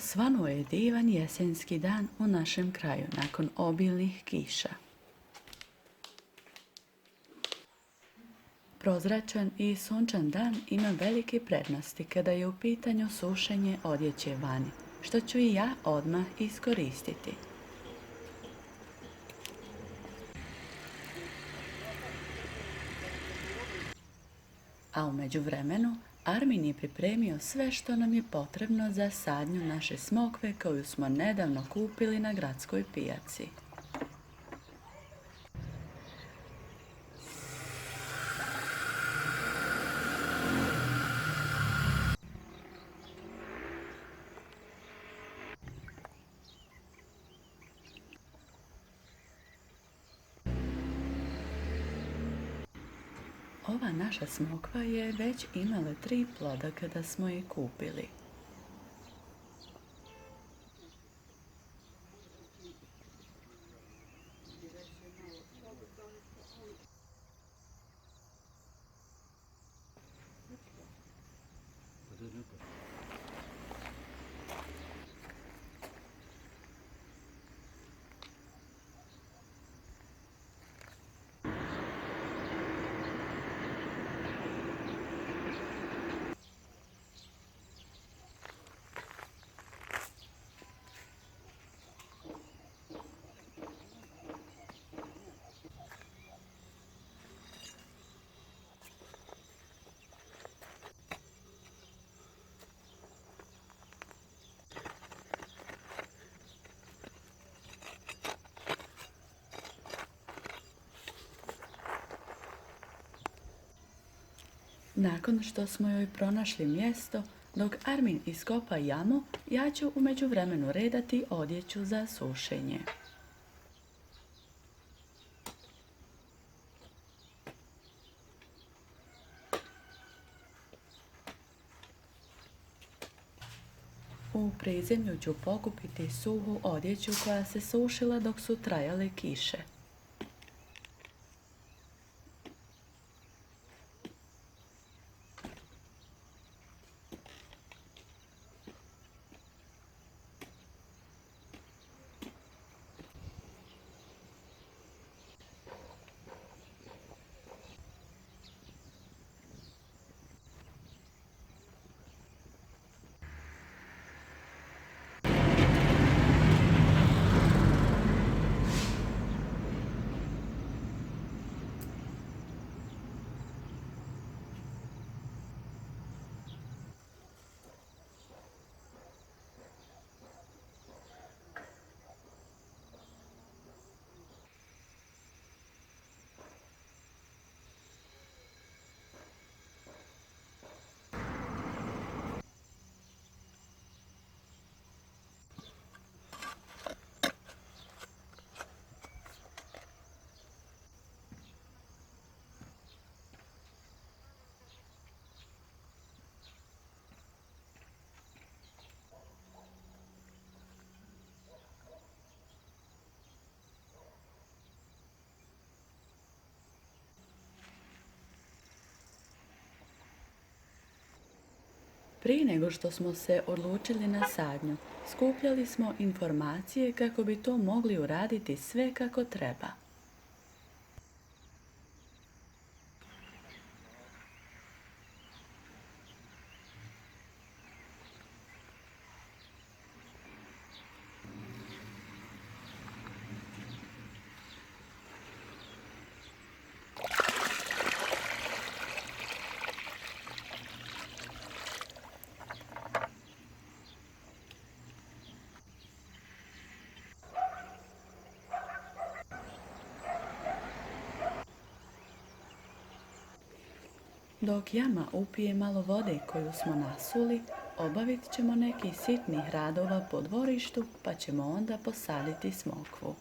Osvanuo je divan jesenski dan u našem kraju nakon obilnih kiša. Prozračan i sunčan dan ima velike prednosti kada je u pitanju sušenje odjeće vani, što ću i ja odmah iskoristiti. A u međuvremenu Armin je pripremio sve što nam je potrebno za sadnju naše smokve koju smo nedavno kupili na gradskoj pijaci. Ova naša smokva je već imala 3 ploda kada smo je kupili. Nakon što smo joj pronašli mjesto, dok Armin iskopa jamu, ja ću u međuvremenu redati odjeću za sušenje. U prizemlju ću pokupiti suhu odjeću koja se sušila dok su trajale kiše. Prije nego što smo se odlučili na sadnju, skupljali smo informacije kako bi to mogli uraditi sve kako treba. Dok jama upije malo vode koju smo nasuli, obavit ćemo neki sitnih radova po dvorištu pa ćemo onda posaditi smokvu.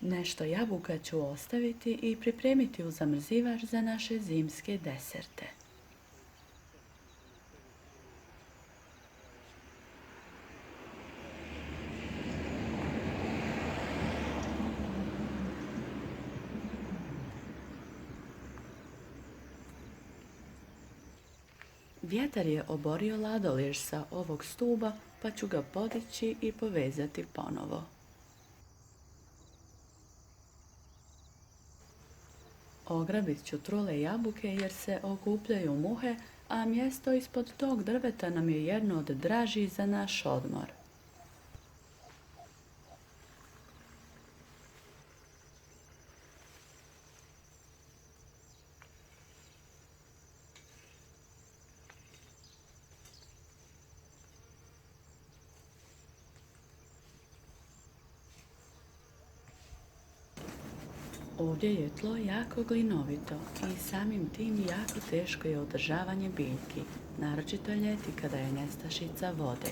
Nešto jabuka ću ostaviti i pripremiti u zamrzivač za naše zimske deserte. Vjetar je oborio ladoliž sa ovog stuba, pa ću ga podići i povezati ponovo. Ograbit ću trule jabuke jer se okupljaju muhe, a mjesto ispod tog drveta nam je jedno od dražih za naš odmor. Ovdje je tlo jako glinovito i samim tim jako teško je održavanje biljki, naročito ljeti kada je nestašica vode.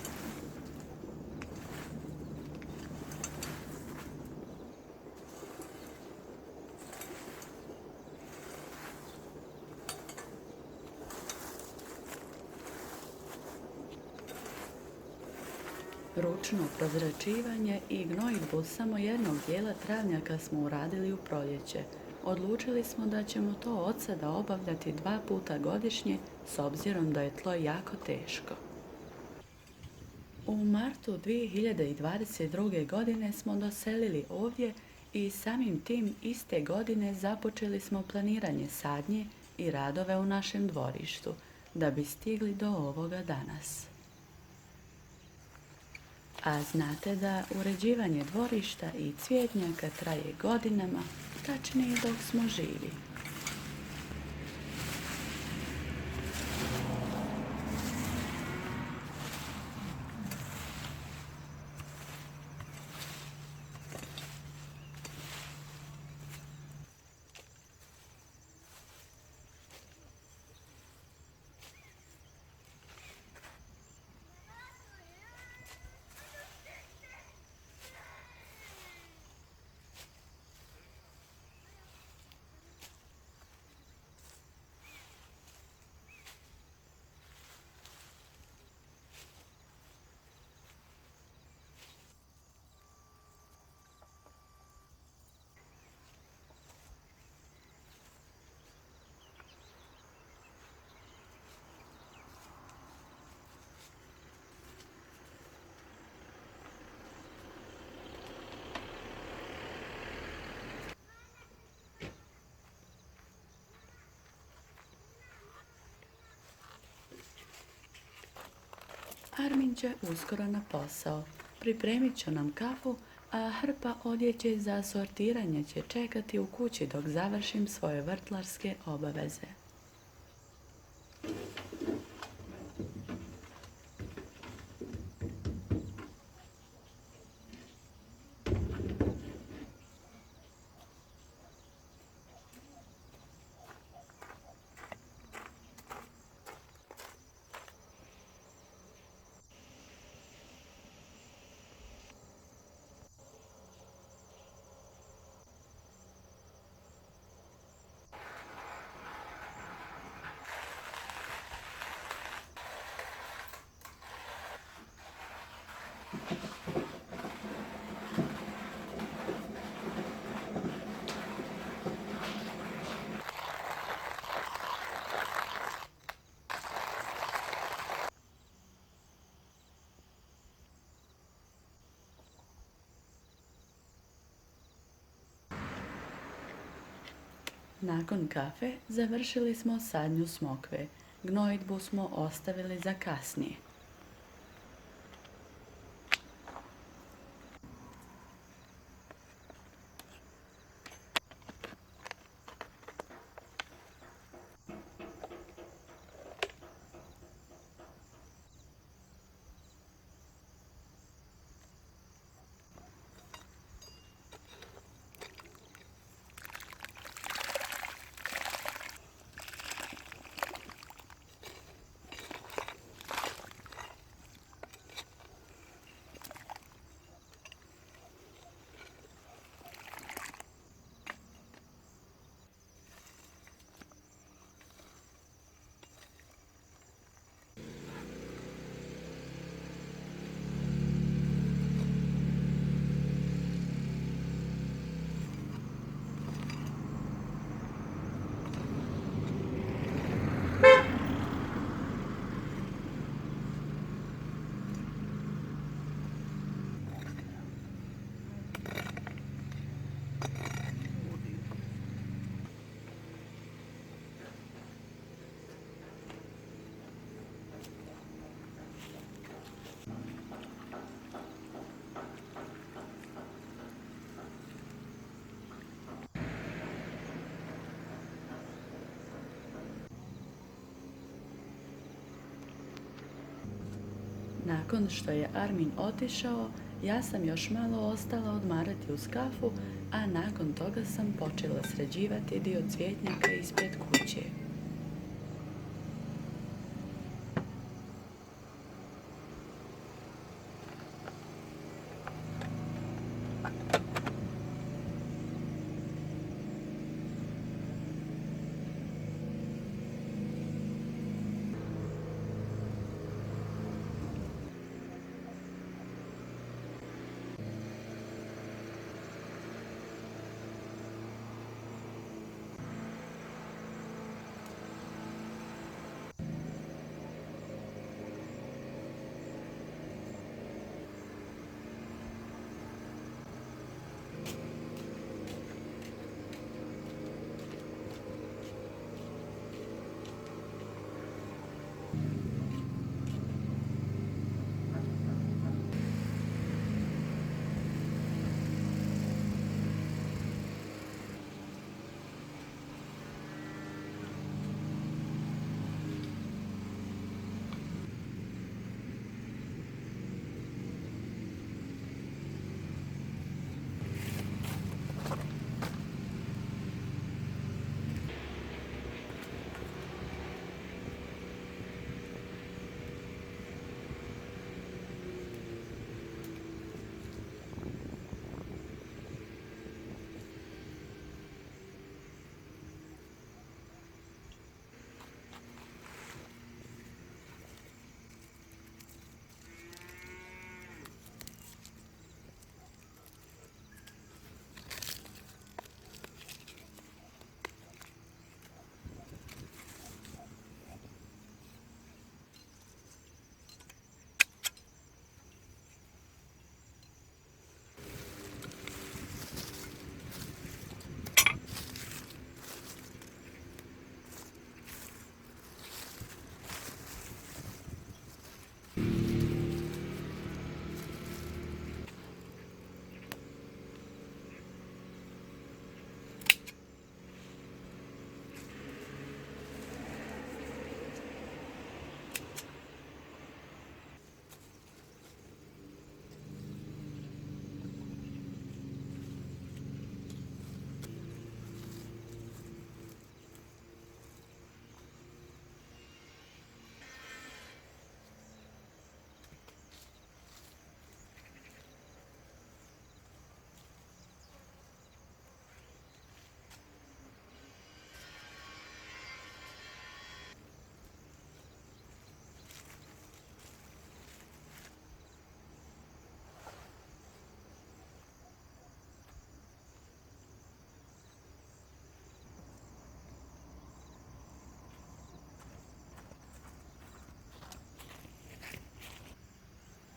Ručno prozračivanje i gnojidbu samo jednog dijela travnjaka smo uradili u proljeće. Odlučili smo da ćemo to od sada obavljati 2 puta godišnje s obzirom da je tlo jako teško. U martu 2022. godine smo doselili ovdje i samim tim iste godine započeli smo planiranje sadnje i radove u našem dvorištu da bi stigli do ovoga danas. A znate da uređivanje dvorišta i cvjetnjaka traje godinama, tačnije dok smo živi. Armin će uskoro na posao. Pripremit će nam kafu, a hrpa odjeće za sortiranje će čekati u kući dok završim svoje vrtlarske obaveze. Nakon kafe završili smo sadnju smokve. Gnojidbu smo ostavili za kasnije. Nakon što je Armin otišao, ja sam još malo ostala odmarati uz kafu, a nakon toga sam počela sređivati dio cvjetnjaka ispred kuće.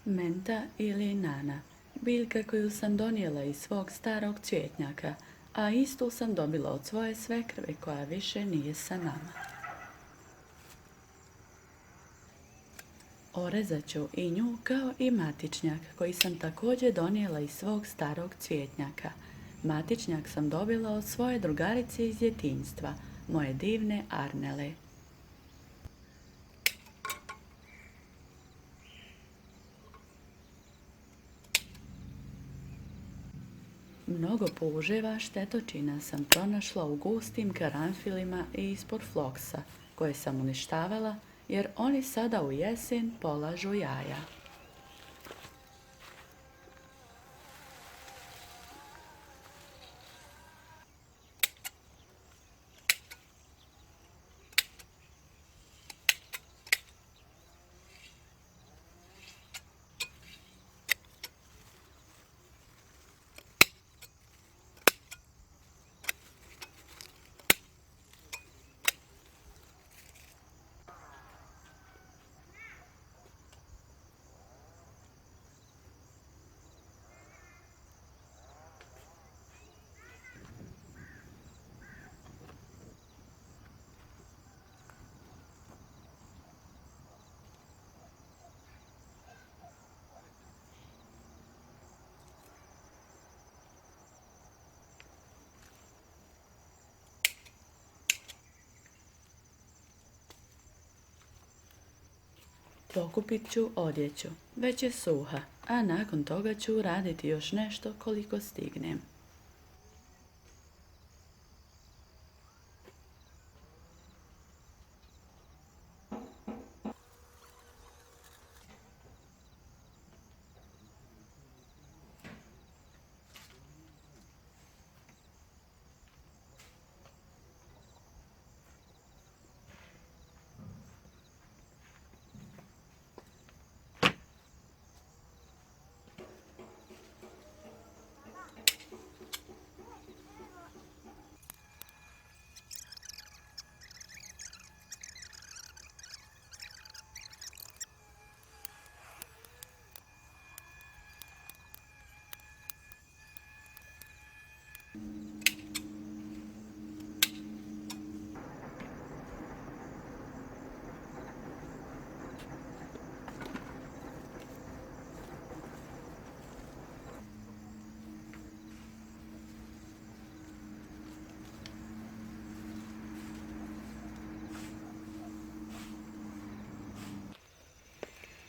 Menta ili nana, biljka koju sam donijela iz svog starog cvjetnjaka, a istu sam dobila od svoje svekrve koja više nije sa nama. Orezat ću i nju kao i matičnjak koji sam također donijela iz svog starog cvjetnjaka. Matičnjak sam dobila od svoje drugarice iz djetinjstva, moje divne Arnele. Mnogo puževa štetočina sam pronašla u gustim karanfilima i ispod floksa, koje sam uništavala jer oni sada u jesen polažu jaja. Pokupit ću odjeću, već je suha, a nakon toga ću raditi još nešto koliko stignem.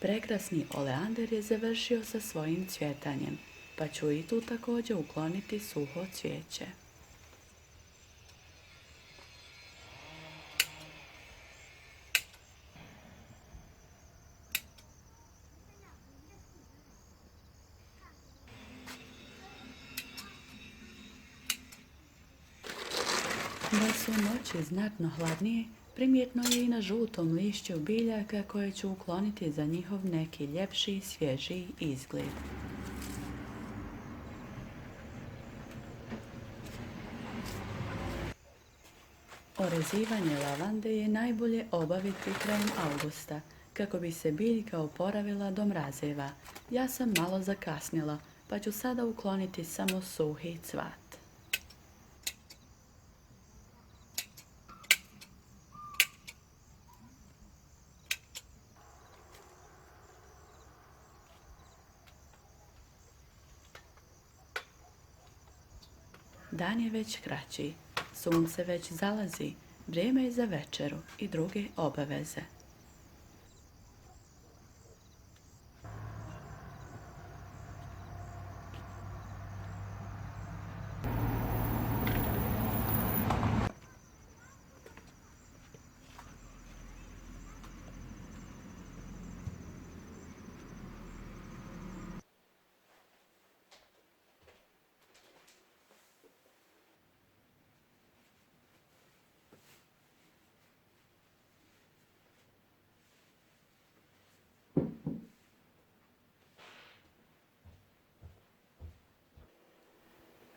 Prekrasni oleander je završio sa svojim cvjetanjem, pa ću i tu također ukloniti suho cvijeće. Da su noći znatno hladnije, primjetno je i na žutom lišću biljaka koje ću ukloniti za njihov neki ljepši i svježiji izgled. Orezivanje lavande je najbolje obaviti krajem augusta, kako bi se biljka oporavila do mrazeva. Ja sam malo zakasnila, pa ću sada ukloniti samo suhi cvat. Dan je već kraći, sunce već zalazi, vrijeme je za večeru i druge obaveze.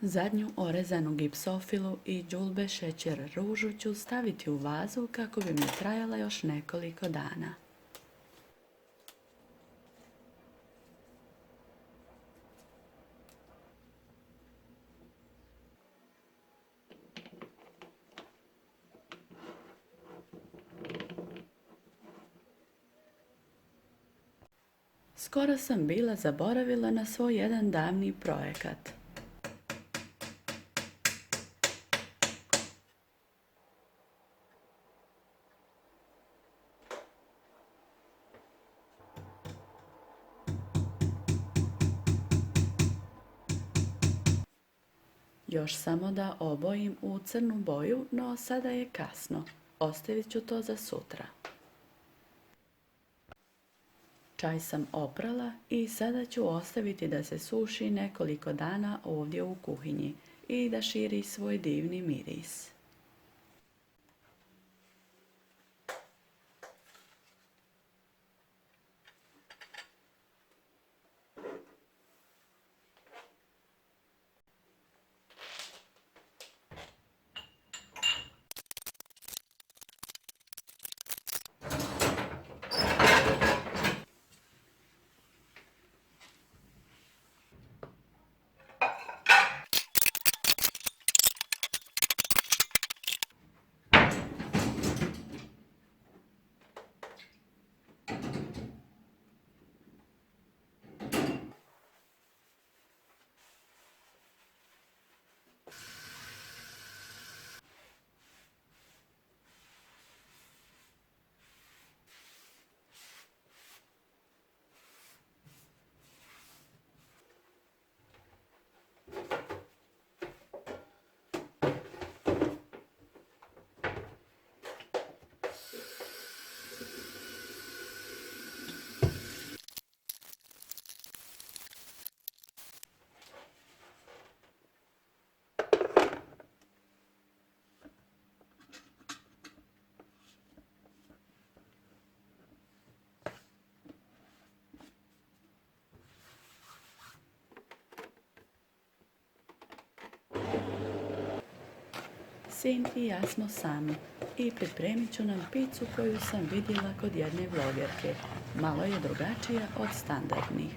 Zadnju orezanu gipsofilu i đulbe šećer ružu ću staviti u vazu kako bi mi trajala još nekoliko dana. Skoro sam bila zaboravila na svoj jedan davni projekat. Još samo da obojim u crnu boju, no sada je kasno. Ostavit ću to za sutra. Čaj sam oprala i sada ću ostaviti da se suši nekoliko dana ovdje u kuhinji i da širi svoj divni miris. sin i ja smo sami i pripremit ću nam picu koju sam vidjela kod jedne vlogerke. Malo je drugačija od standardnih.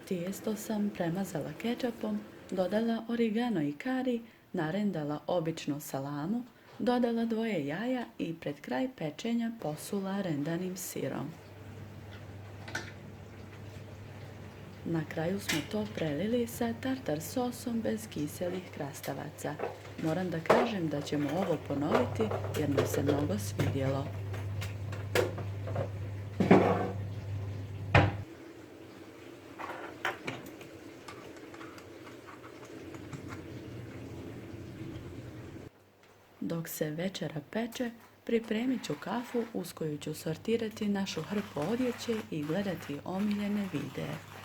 Tijesto sam premazala kečapom, dodala origano i kari, narendala običnu salamu, dodala 2 jaja i pred kraj pečenja posula rendanim sirom. Na kraju smo to prelili sa tartar sosom bez kiselih krastavaca. Moram da kažem da ćemo ovo ponoviti jer nam se mnogo svidjelo. Dok se večera peče, pripremit ću kafu uz koju ću sortirati našu hrpu odjeće i gledati omiljene videe.